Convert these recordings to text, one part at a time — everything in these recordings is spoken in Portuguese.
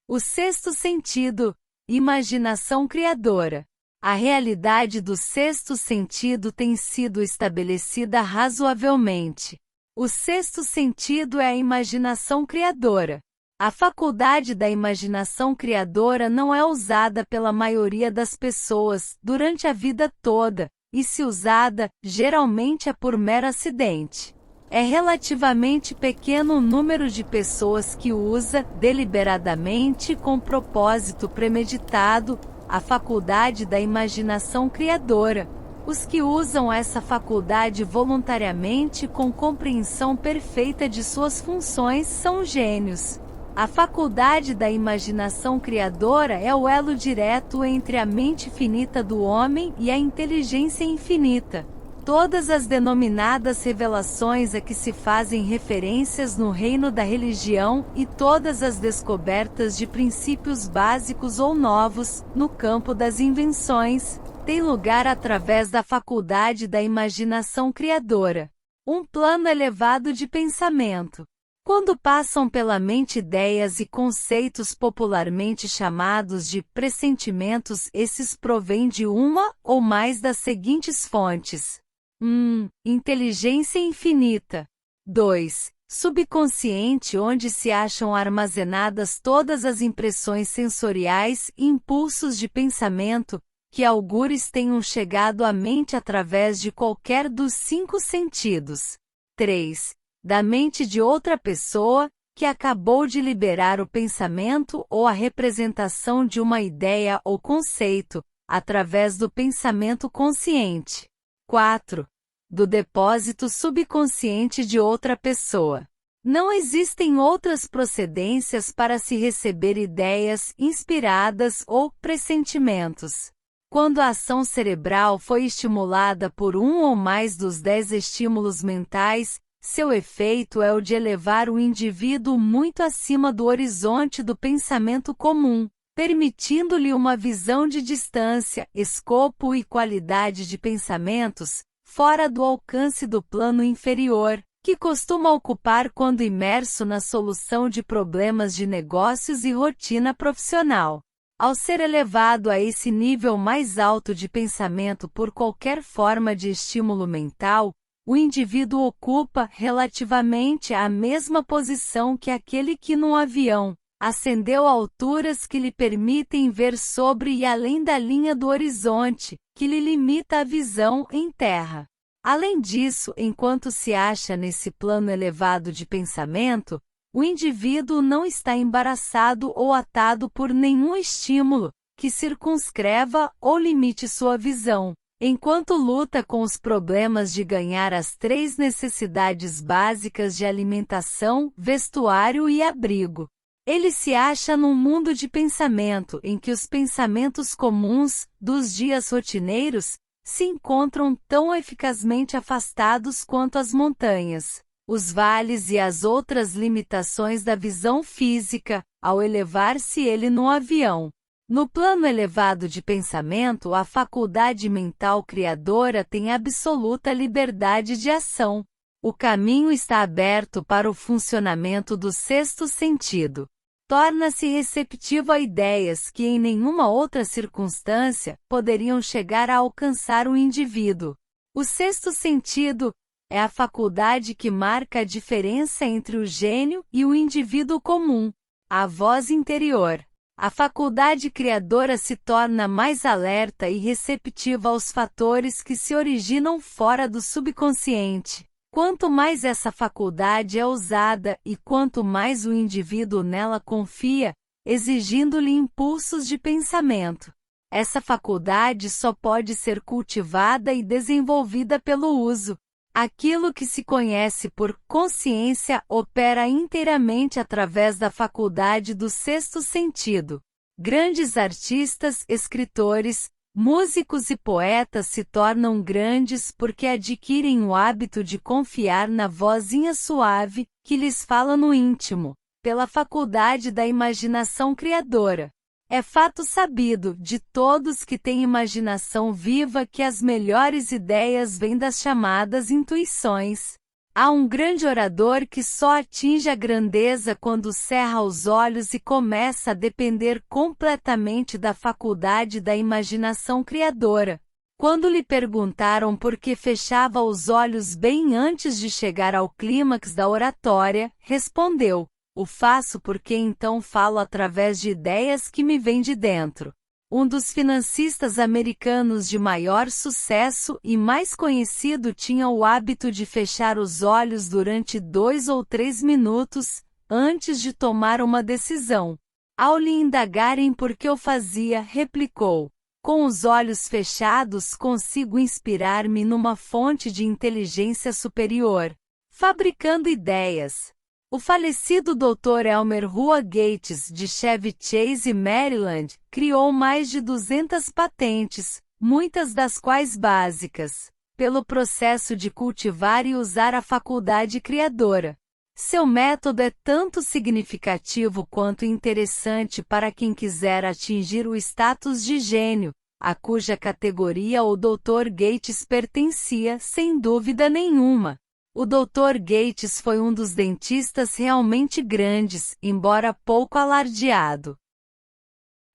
O sexto sentido, imaginação criadora. A realidade do sexto sentido tem sido estabelecida razoavelmente. O sexto sentido é a imaginação criadora. A faculdade da imaginação criadora não é usada pela maioria das pessoas durante a vida toda, e se usada, geralmente é por mero acidente. É relativamente pequeno o número de pessoas que usa, deliberadamente e com propósito premeditado, a faculdade da imaginação criadora. Os que usam essa faculdade voluntariamente com compreensão perfeita de suas funções são gênios. A faculdade da imaginação criadora é o elo direto entre a mente finita do homem e a inteligência infinita. Todas as denominadas revelações a que se fazem referências no reino da religião e todas as descobertas de princípios básicos ou novos, no campo das invenções, têm lugar através da faculdade da imaginação criadora. Um plano elevado de pensamento. Quando passam pela mente ideias e conceitos popularmente chamados de pressentimentos, esses provêm de uma ou mais das seguintes fontes. 1. Inteligência infinita. 2. Subconsciente, onde se acham armazenadas todas as impressões sensoriais e impulsos de pensamento, que algures tenham chegado à mente através de qualquer dos 5 sentidos. 3. Da mente de outra pessoa, que acabou de liberar o pensamento ou a representação de uma ideia ou conceito, através do pensamento consciente. 4. Do depósito subconsciente de outra pessoa. Não existem outras procedências para se receber ideias inspiradas ou pressentimentos. Quando a ação cerebral foi estimulada por um ou mais dos 10 estímulos mentais, seu efeito é o de elevar o indivíduo muito acima do horizonte do pensamento comum, permitindo-lhe uma visão de distância, escopo e qualidade de pensamentos, fora do alcance do plano inferior, que costuma ocupar quando imerso na solução de problemas de negócios e rotina profissional. Ao ser elevado a esse nível mais alto de pensamento por qualquer forma de estímulo mental, o indivíduo ocupa, relativamente, a mesma posição que aquele que num avião ascendeu a alturas que lhe permitem ver sobre e além da linha do horizonte, que lhe limita a visão em terra. Além disso, enquanto se acha nesse plano elevado de pensamento, o indivíduo não está embaraçado ou atado por nenhum estímulo que circunscreva ou limite sua visão, enquanto luta com os problemas de ganhar as 3 necessidades básicas de alimentação, vestuário e abrigo. Ele se acha num mundo de pensamento em que os pensamentos comuns, dos dias rotineiros, se encontram tão eficazmente afastados quanto as montanhas, os vales e as outras limitações da visão física, ao elevar-se ele no avião. No plano elevado de pensamento, a faculdade mental criadora tem absoluta liberdade de ação. O caminho está aberto para o funcionamento do sexto sentido. Torna-se receptivo a ideias que em nenhuma outra circunstância poderiam chegar a alcançar o indivíduo. O sexto sentido é a faculdade que marca a diferença entre o gênio e o indivíduo comum, a voz interior. A faculdade criadora se torna mais alerta e receptiva aos fatores que se originam fora do subconsciente. Quanto mais essa faculdade é usada e quanto mais o indivíduo nela confia, exigindo-lhe impulsos de pensamento, essa faculdade só pode ser cultivada e desenvolvida pelo uso. Aquilo que se conhece por consciência opera inteiramente através da faculdade do sexto sentido. Grandes artistas, escritores, músicos e poetas se tornam grandes porque adquirem o hábito de confiar na vozinha suave, que lhes fala no íntimo, pela faculdade da imaginação criadora. É fato sabido de todos que têm imaginação viva que as melhores ideias vêm das chamadas intuições. Há um grande orador que só atinge a grandeza quando cerra os olhos e começa a depender completamente da faculdade da imaginação criadora. Quando lhe perguntaram por que fechava os olhos bem antes de chegar ao clímax da oratória, respondeu: "O faço porque então falo através de ideias que me vêm de dentro." Um dos financistas americanos de maior sucesso e mais conhecido tinha o hábito de fechar os olhos durante 2 ou 3 minutos, antes de tomar uma decisão. Ao lhe indagarem por que o fazia, replicou: "Com os olhos fechados consigo inspirar-me numa fonte de inteligência superior." Fabricando ideias. O falecido Dr. Elmer Hua Gates, de Chevy Chase, Maryland, criou mais de 200 patentes, muitas das quais básicas, pelo processo de cultivar e usar a faculdade criadora. Seu método é tanto significativo quanto interessante para quem quiser atingir o status de gênio, a cuja categoria o Dr. Gates pertencia, sem dúvida nenhuma. O Dr. Gates foi um dos dentistas realmente grandes, embora pouco alardeado.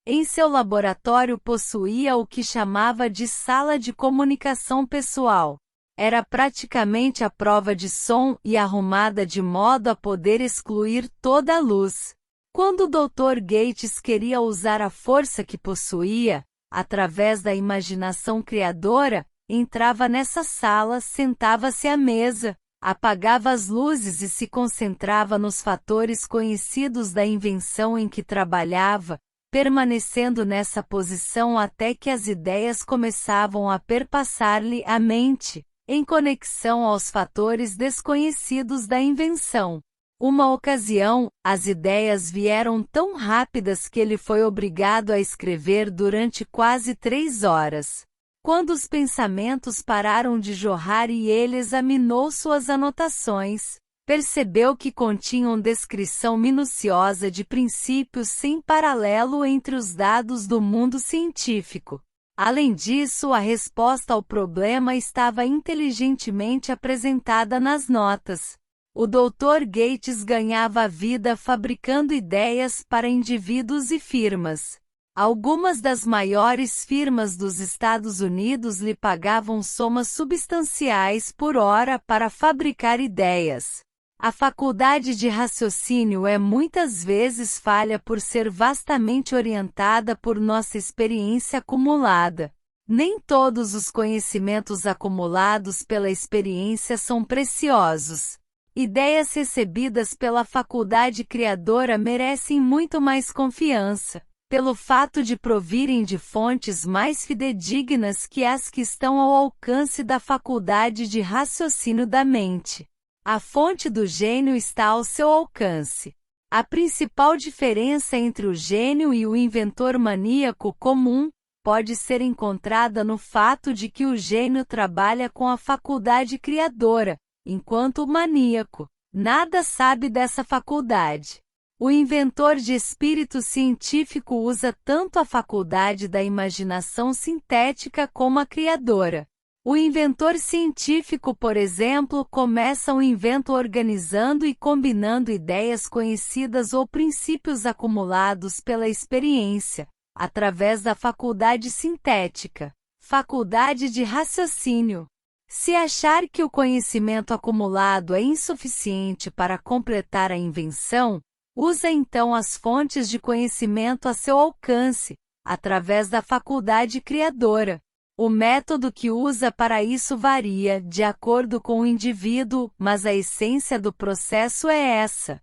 Em seu laboratório possuía o que chamava de sala de comunicação pessoal. Era praticamente a prova de som e arrumada de modo a poder excluir toda a luz. Quando o Dr. Gates queria usar a força que possuía, através da imaginação criadora, entrava nessa sala, sentava-se à mesa, apagava as luzes e se concentrava nos fatores conhecidos da invenção em que trabalhava, permanecendo nessa posição até que as ideias começavam a perpassar-lhe a mente, em conexão aos fatores desconhecidos da invenção. Uma ocasião, as ideias vieram tão rápidas que ele foi obrigado a escrever durante quase 3 horas. Quando os pensamentos pararam de jorrar e ele examinou suas anotações, percebeu que continham descrição minuciosa de princípios sem paralelo entre os dados do mundo científico. Além disso, a resposta ao problema estava inteligentemente apresentada nas notas. O Dr. Gates ganhava a vida fabricando ideias para indivíduos e firmas. Algumas das maiores firmas dos Estados Unidos lhe pagavam somas substanciais por hora para fabricar ideias. A faculdade de raciocínio é muitas vezes falha por ser vastamente orientada por nossa experiência acumulada. Nem todos os conhecimentos acumulados pela experiência são preciosos. Ideias recebidas pela faculdade criadora merecem muito mais confiança, pelo fato de provirem de fontes mais fidedignas que as que estão ao alcance da faculdade de raciocínio da mente. A fonte do gênio está ao seu alcance. A principal diferença entre o gênio e o inventor maníaco comum pode ser encontrada no fato de que o gênio trabalha com a faculdade criadora, enquanto o maníaco nada sabe dessa faculdade. O inventor de espírito científico usa tanto a faculdade da imaginação sintética como a criadora. O inventor científico, por exemplo, começa um invento organizando e combinando ideias conhecidas ou princípios acumulados pela experiência, através da faculdade sintética, faculdade de raciocínio. Se achar que o conhecimento acumulado é insuficiente para completar a invenção, usa então as fontes de conhecimento a seu alcance, através da faculdade criadora. O método que usa para isso varia de acordo com o indivíduo, mas a essência do processo é essa.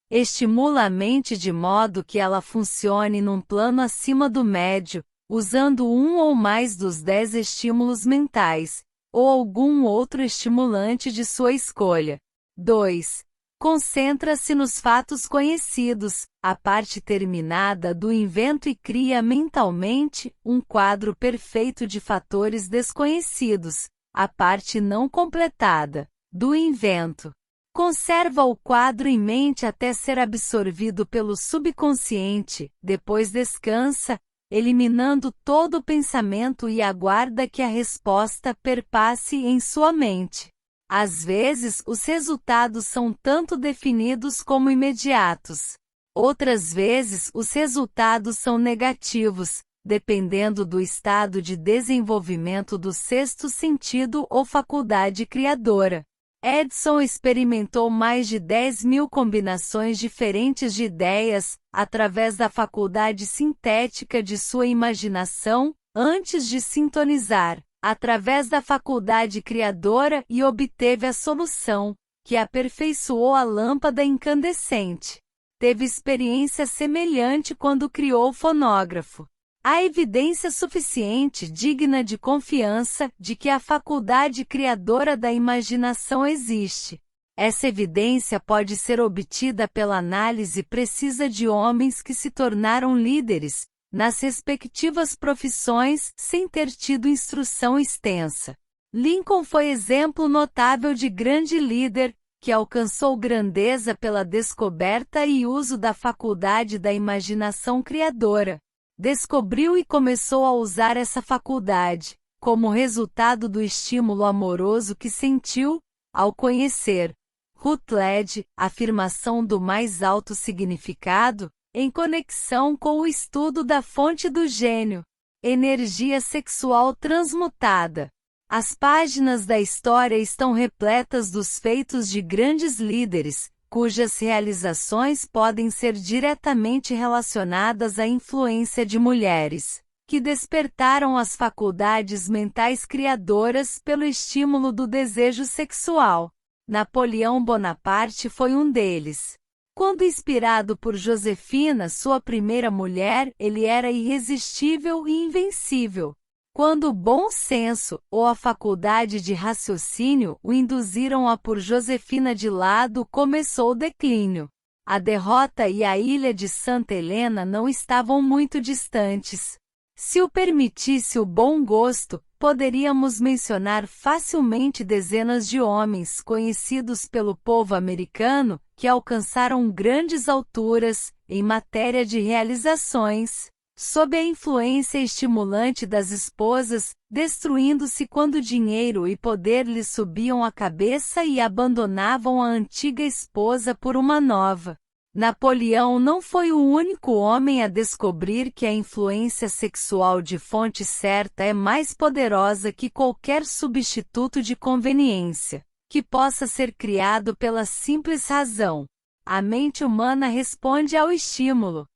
Estimula a mente de modo que ela funcione num plano acima do médio, usando um ou mais dos 10 estímulos mentais, ou algum outro estimulante de sua escolha. 2. Concentra-se nos fatos conhecidos, a parte terminada do invento e cria mentalmente um quadro perfeito de fatores desconhecidos, a parte não completada, do invento. Conserva o quadro em mente até ser absorvido pelo subconsciente, depois descansa, eliminando todo o pensamento e aguarda que a resposta perpasse em sua mente. Às vezes, os resultados são tanto definidos como imediatos. Outras vezes, os resultados são negativos, dependendo do estado de desenvolvimento do sexto sentido ou faculdade criadora. Edison experimentou mais de 10.000 combinações diferentes de ideias, através da faculdade sintética de sua imaginação, antes de sintonizar, através da faculdade criadora e obteve a solução, que aperfeiçoou a lâmpada incandescente. Teve experiência semelhante quando criou o fonógrafo. Há evidência suficiente digna de confiança de que a faculdade criadora da imaginação existe. Essa evidência pode ser obtida pela análise precisa de homens que se tornaram líderes, nas respectivas profissões, sem ter tido instrução extensa. Lincoln foi exemplo notável de grande líder, que alcançou grandeza pela descoberta e uso da faculdade da imaginação criadora. Descobriu e começou a usar essa faculdade, como resultado do estímulo amoroso que sentiu, ao conhecer Rutledge, afirmação do mais alto significado, em conexão com o estudo da fonte do gênio, energia sexual transmutada. As páginas da história estão repletas dos feitos de grandes líderes, cujas realizações podem ser diretamente relacionadas à influência de mulheres, que despertaram as faculdades mentais criadoras pelo estímulo do desejo sexual. Napoleão Bonaparte foi um deles. Quando inspirado por Josefina, sua primeira mulher, ele era irresistível e invencível. Quando o bom senso, ou a faculdade de raciocínio, o induziram a pôr Josefina de lado, começou o declínio. A derrota e a ilha de Santa Helena não estavam muito distantes. Se o permitisse o bom gosto, poderíamos mencionar facilmente dezenas de homens conhecidos pelo povo americano, que alcançaram grandes alturas, em matéria de realizações, sob a influência estimulante das esposas, destruindo-se quando dinheiro e poder lhes subiam à cabeça e abandonavam a antiga esposa por uma nova. Napoleão não foi o único homem a descobrir que a influência sexual de fonte certa é mais poderosa que qualquer substituto de conveniência, que possa ser criado pela simples razão. A mente humana responde ao estímulo.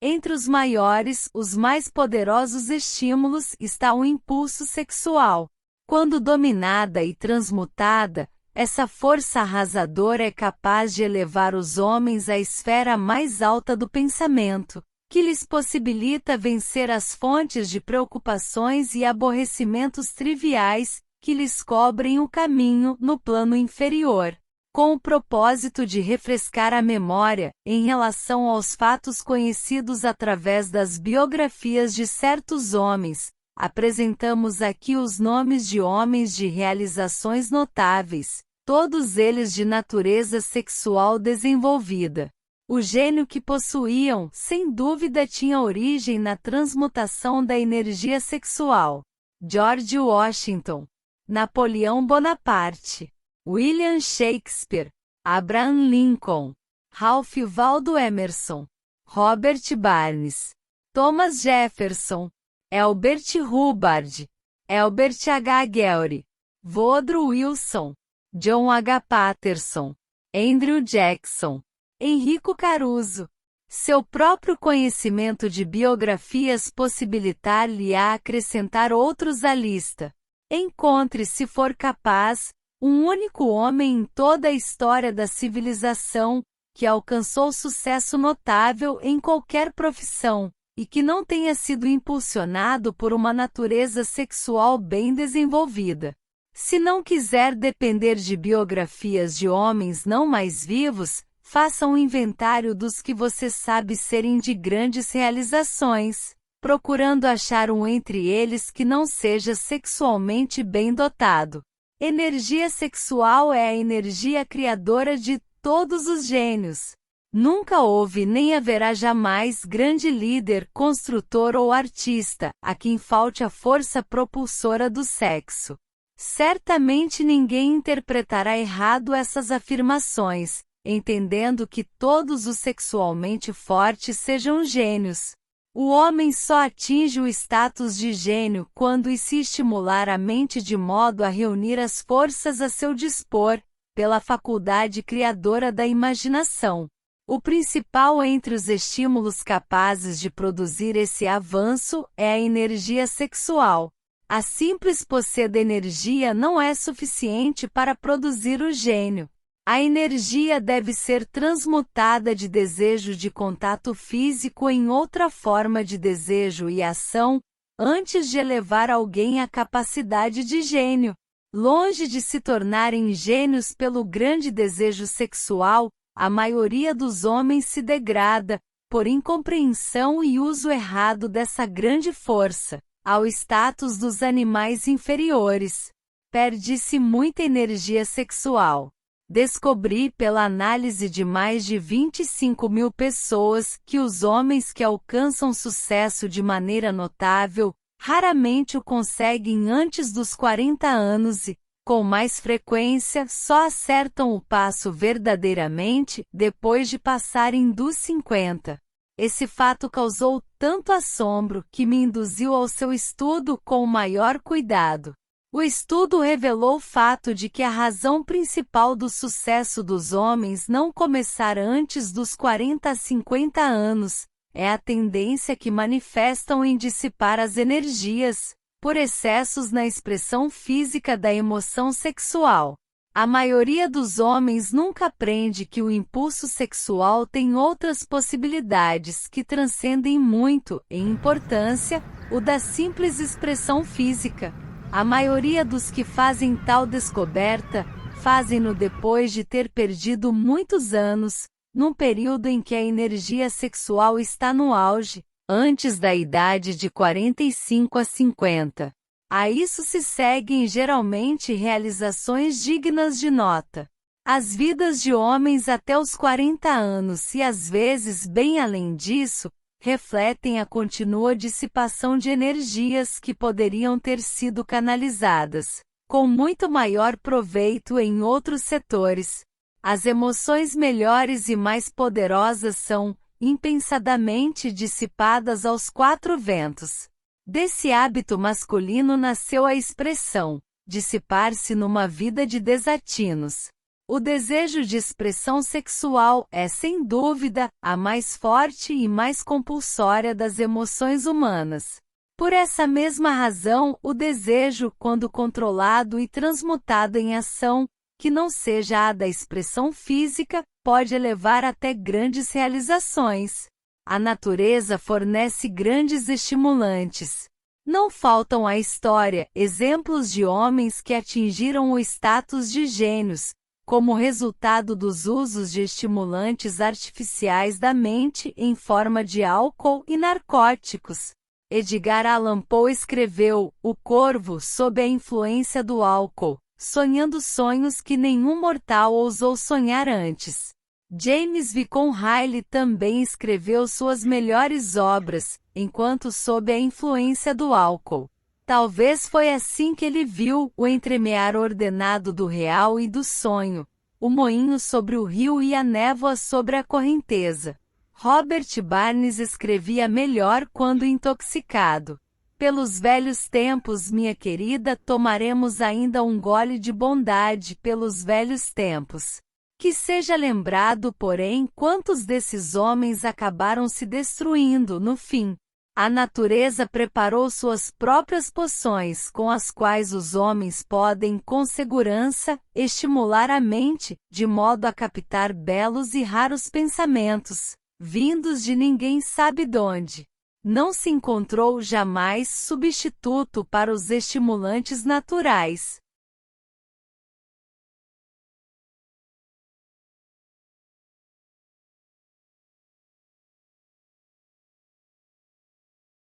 Entre os maiores, os mais poderosos estímulos está o impulso sexual. Quando dominada e transmutada, essa força arrasadora é capaz de elevar os homens à esfera mais alta do pensamento, que lhes possibilita vencer as fontes de preocupações e aborrecimentos triviais, que lhes cobrem o caminho no plano inferior. Com o propósito de refrescar a memória, em relação aos fatos conhecidos através das biografias de certos homens, apresentamos aqui os nomes de homens de realizações notáveis, todos eles de natureza sexual desenvolvida. O gênio que possuíam, sem dúvida, tinha origem na transmutação da energia sexual. George Washington, Napoleão Bonaparte, William Shakespeare, Abraham Lincoln, Ralph Waldo Emerson, Robert Barnes, Thomas Jefferson, Elbert Hubbard, Elbert H. Gehry, Woodrow Wilson, John H. Patterson, Andrew Jackson, Enrico Caruso. Seu próprio conhecimento de biografias possibilitar-lhe-á acrescentar outros à lista. Encontre, se for capaz, um único homem em toda a história da civilização, que alcançou sucesso notável em qualquer profissão, e que não tenha sido impulsionado por uma natureza sexual bem desenvolvida. Se não quiser depender de biografias de homens não mais vivos, faça um inventário dos que você sabe serem de grandes realizações, procurando achar um entre eles que não seja sexualmente bem dotado. Energia sexual é a energia criadora de todos os gênios. Nunca houve nem haverá jamais grande líder, construtor ou artista, a quem falte a força propulsora do sexo. Certamente ninguém interpretará errado essas afirmações, entendendo que todos os sexualmente fortes sejam gênios. O homem só atinge o status de gênio quando se estimular a mente de modo a reunir as forças a seu dispor, pela faculdade criadora da imaginação. O principal entre os estímulos capazes de produzir esse avanço é a energia sexual. A simples posse de energia não é suficiente para produzir o gênio. A energia deve ser transmutada de desejo de contato físico em outra forma de desejo e ação, antes de elevar alguém à capacidade de gênio. Longe de se tornarem gênios pelo grande desejo sexual, a maioria dos homens se degrada, por incompreensão e uso errado dessa grande força, ao status dos animais inferiores. Perde-se muita energia sexual. Descobri pela análise de mais de 25.000 pessoas que os homens que alcançam sucesso de maneira notável, raramente o conseguem antes dos 40 anos e, com mais frequência, só acertam o passo verdadeiramente depois de passarem dos 50. Esse fato causou tanto assombro que me induziu ao seu estudo com o maior cuidado. O estudo revelou o fato de que a razão principal do sucesso dos homens não começar antes dos 40 a 50 anos é a tendência que manifestam em dissipar as energias, por excessos na expressão física da emoção sexual. A maioria dos homens nunca aprende que o impulso sexual tem outras possibilidades que transcendem muito, em importância, o da simples expressão física. A maioria dos que fazem tal descoberta, fazem-no depois de ter perdido muitos anos, num período em que a energia sexual está no auge, antes da idade de 45 a 50. A isso se seguem geralmente realizações dignas de nota. As vidas de homens até os 40 anos e às vezes bem além disso, refletem a contínua dissipação de energias que poderiam ter sido canalizadas, com muito maior proveito em outros setores. As emoções melhores e mais poderosas são, impensadamente dissipadas aos quatro ventos. Desse hábito masculino nasceu a expressão, dissipar-se numa vida de desatinos. O desejo de expressão sexual é, sem dúvida, a mais forte e mais compulsória das emoções humanas. Por essa mesma razão, o desejo, quando controlado e transmutado em ação, que não seja a da expressão física, pode levar até grandes realizações. A natureza fornece grandes estimulantes. Não faltam à história exemplos de homens que atingiram o status de gênios, como resultado dos usos de estimulantes artificiais da mente em forma de álcool e narcóticos. Edgar Allan Poe escreveu O Corvo sob a influência do álcool, sonhando sonhos que nenhum mortal ousou sonhar antes. James Viscount Riley também escreveu suas melhores obras, enquanto sob a influência do álcool. Talvez foi assim que ele viu o entremear ordenado do real e do sonho, o moinho sobre o rio e a névoa sobre a correnteza. Robert Barnes escrevia melhor quando intoxicado. Pelos velhos tempos, minha querida, tomaremos ainda um gole de bondade pelos velhos tempos. Que seja lembrado, porém, quantos desses homens acabaram se destruindo no fim. A natureza preparou suas próprias poções com as quais os homens podem, com segurança, estimular a mente, de modo a captar belos e raros pensamentos, vindos de ninguém sabe donde. Não se encontrou jamais substituto para os estimulantes naturais.